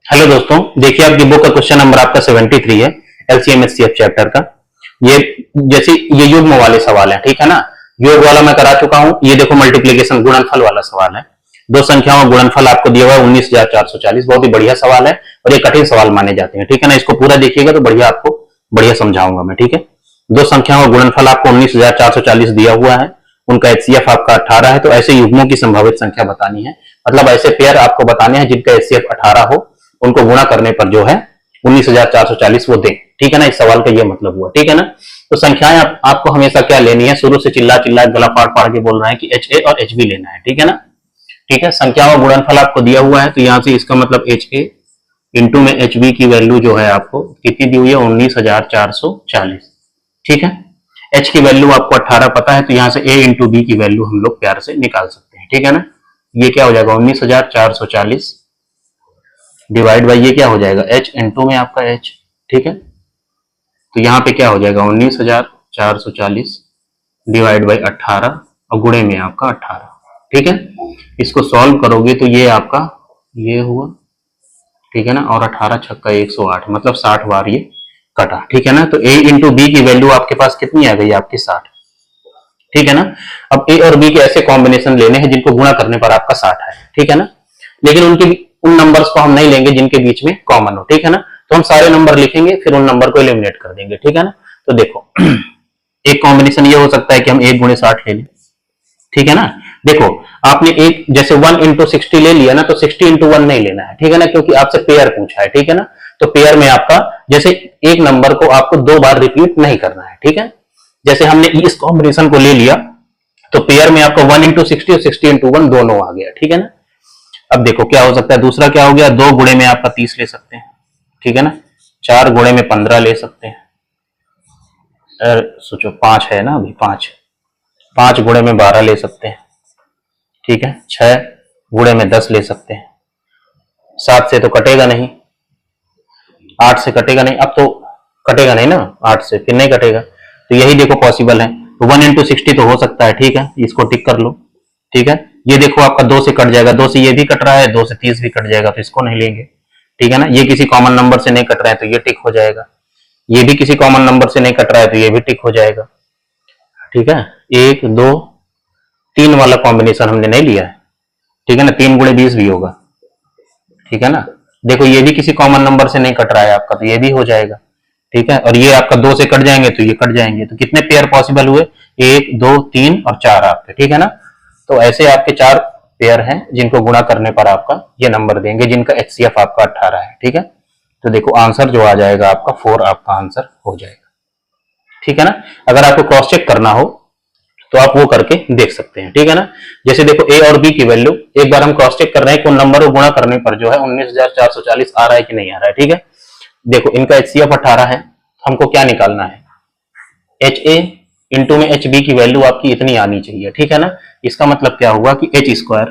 Hello दोस्तों, देखिए आपकी बुक का क्वेश्चन नंबर आपका 73 है एलसीएम एचसीएफ चैप्टर का। ये जैसे ये युग्म वाले सवाल है, ठीक है ना। योग वाला मैं करा चुका हूं। ये देखो मल्टीप्लिकेशन गुणनफल वाला सवाल है। दो संख्याओं का गुणनफल आपको दिया हुआ है 19,440। बहुत ही बढ़िया सवाल है और ये कठिन सवाल माने जाते हैं, ठीक है ना। इसको पूरा देखिएगा तो बढ़िया आपको बढ़िया समझाऊंगा मैं, ठीक है। दो संख्याओं का गुणनफल आपको 19,440 दिया हुआ है, उनका एचसीएफ आपका 18 है। तो ऐसे युग्मों की संभावित संख्या बतानी है, मतलब ऐसे पेयर आपको बताने हैं जिनका एचसीएफ 18 हो, उनको गुणा करने पर जो है 19,440 वो दे, ठीक है ना। इस सवाल का ये मतलब हुआ, ठीक है ना। तो संख्याएं आपको हमेशा क्या लेनी है, शुरू से चिल्ला चिल्ला गला फाड़ फाड़ के बोल रहे हैं कि एच ए और एच बी लेना है, ठीक है ना। ठीक है, संख्याओं का गुणनफल आपको दिया हुआ है, तो यहां से इसका मतलब एच ए इंटू में एच बी की वैल्यू जो है आपको कितनी दी हुई है, 19,440, ठीक है। एच की वैल्यू आपको 18 पता है, तो यहां से ए इंटू बी की वैल्यू हम लोग प्यार से निकाल सकते हैं, ठीक है ना। ये क्या हो जाएगा 19,440 डिवाइड बाई ये क्या हो जाएगा h इंटू में आपका h, ठीक है। तो यहाँ पे क्या हो जाएगा 19,440 डिवाइड बाई 18 और गुणे में आपका 18, ठीक है। इसको सॉल्व करोगे तो ये आपका ये हुआ, ठीक है ना। और 18 छक्का 108, मतलब 60 बार ये कटा, ठीक है ना। तो a इंटू बी की वैल्यू आपके पास कितनी आ गई, आपकी 60, ठीक है ना। अब a और b के ऐसे कॉम्बिनेशन लेने हैं जिनको गुणा करने पर आपका 60 है, ठीक है ना। लेकिन उन नंबर्स को हम नहीं लेंगे जिनके बीच में कॉमन हो, ठीक है ना। तो हम सारे नंबर लिखेंगे, फिर उन नंबर को एलिमिनेट कर देंगे, ठीक है ना। तो देखो एक कॉम्बिनेशन ये हो सकता है कि हम 1 गुणे 60 ले लें, ठीक है ना। देखो आपने एक जैसे 1 इंटू 60 ले लिया ना, तो 60 इंटू 1 नहीं लेना है, ठीक है ना, क्योंकि आपसे पेयर पूछा है, ठीक है ना। तो पेयर में आपका जैसे एक नंबर को आपको 2 बार रिपीट नहीं करना है, ठीक है। जैसे हमने इस कॉम्बिनेशन को ले लिया तो पेयर में आपका 1 इंटू 60 और 60 इंटू 1 दोनों आ गया, ठीक है ना। अब देखो क्या हो सकता है, दूसरा क्या हो गया, 2 गुणे में आपका 30 ले सकते हैं, ठीक है ना। 4 गुणे में 15 ले सकते हैं, सोचो 5 है ना, अभी 5 गुणे में 12 ले सकते हैं, ठीक है। 6 गुणे में 10 ले सकते हैं। 7 से तो कटेगा नहीं, 8 से कटेगा नहीं, अब तो कटेगा नहीं ना 8 से, फिर नहीं कटेगा। तो यही देखो पॉसिबल है, तो 1 इंटू 60 तो हो सकता है, ठीक है, इसको टिक कर लो, ठीक है। ये देखो आपका 2 से कट जाएगा, 2 से ये भी कट रहा है, 2 से 30 भी कट जाएगा, तो इसको नहीं लेंगे, ठीक है ना। ये किसी कॉमन नंबर से नहीं कट रहा है तो ये टिक हो जाएगा, ये भी किसी कॉमन नंबर से नहीं कट रहा है तो ये भी टिक हो जाएगा, ठीक है। 1 2 3 वाला कॉम्बिनेशन हमने नहीं लिया है, ठीक है ना। 3 गुणे 20 भी होगा, ठीक है ना। देखो ये भी किसी कॉमन नंबर से नहीं कट रहा है आपका, तो ये भी हो जाएगा, ठीक है। और ये आपका 2 से कट जाएंगे तो ये कट जाएंगे, तो कितने पेयर पॉसिबल हुए, 1 2 3 और 4 आपके, ठीक है ना। तो ऐसे आपके 4 पेयर हैं जिनको गुणा करने पर आपका ये नंबर देंगे, जिनका एचसीएफ आपका 18 है, ठीक है। तो देखो आंसर जो आ जाएगा आपका 4 आपका आंसर हो जाएगा, ठीक है ना। अगर आपको क्रॉस चेक करना हो तो आप वो करके देख सकते हैं, ठीक है ना। जैसे देखो ए और बी की वैल्यू एक बार हम क्रॉस चेक कर रहे हैं कि उन नंबर को गुणा करने पर जो है 19,440 आ रहा है कि नहीं आ रहा है, ठीक है। देखो इनका एचसीएफ 18 है, हमको क्या निकालना है, एच ए इंटू में एच बी की वैल्यू आपकी इतनी आनी चाहिए, ठीक है ना। इसका मतलब क्या हुआ कि एच स्क्वायर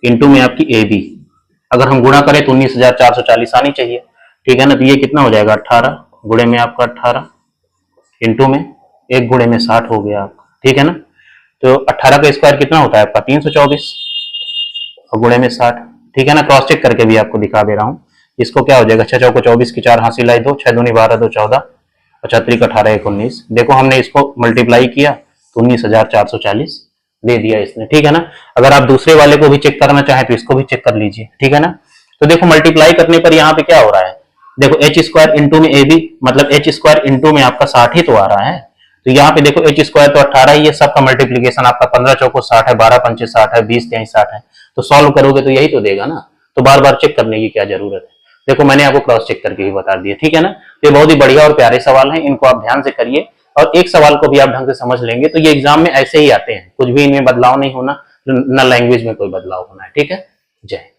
इंटू में आपकी ए बी अगर हम गुणा करें तो 19,440 आनी चाहिए, ठीक है ना। तो ये कितना हो जाएगा 18 गुणे में आपका 18 इंटू में 1 गुणे में 60 हो गया आपका, ठीक है ना। तो 18 का स्क्वायर कितना होता है आपका 324 और गुणे में 60, ठीक है ना। क्रॉस चेक करके भी आपको दिखा दे रहा हूं। इसको क्या हो जाएगा 6 चौको 24 की 4 हासिल आई 2, 6 दूनी 12 2 14 और 4 18 1 19। देखो हमने इसको मल्टीप्लाई किया तो 19,440 दे दिया इसने, ठीक है ना। अगर आप दूसरे वाले को भी चेक करना चाहें तो इसको भी चेक कर लीजिए, ठीक है ना। तो देखो मल्टीप्लाई करने पर यहाँ पे क्या हो रहा है, देखो एच स्क्वायर इंटू में ए बी मतलब एच स्क्वायर इंटू में आपका 60 ही तो आ रहा है। तो यहाँ पे देखो एच स्क्वायर तो 18 ही है, सबका मल्टीप्लीकेशन आपका 15 चौको 60 है, 12 पंचे 60 है, 20 23 60 है। तो सॉल्व करोगे तो यही तो देगा ना, तो बार बार चेक करने की क्या जरूरत है। देखो मैंने आपको क्रॉस चेक करके ही बता दिया, ठीक है ना। तो ये बहुत ही बढ़िया और प्यारे सवाल हैं, इनको आप ध्यान से करिए और एक सवाल को भी आप ढंग से समझ लेंगे तो ये एग्जाम में ऐसे ही आते हैं, कुछ भी इनमें बदलाव नहीं होना, न लैंग्वेज में कोई बदलाव होना है, ठीक है। जय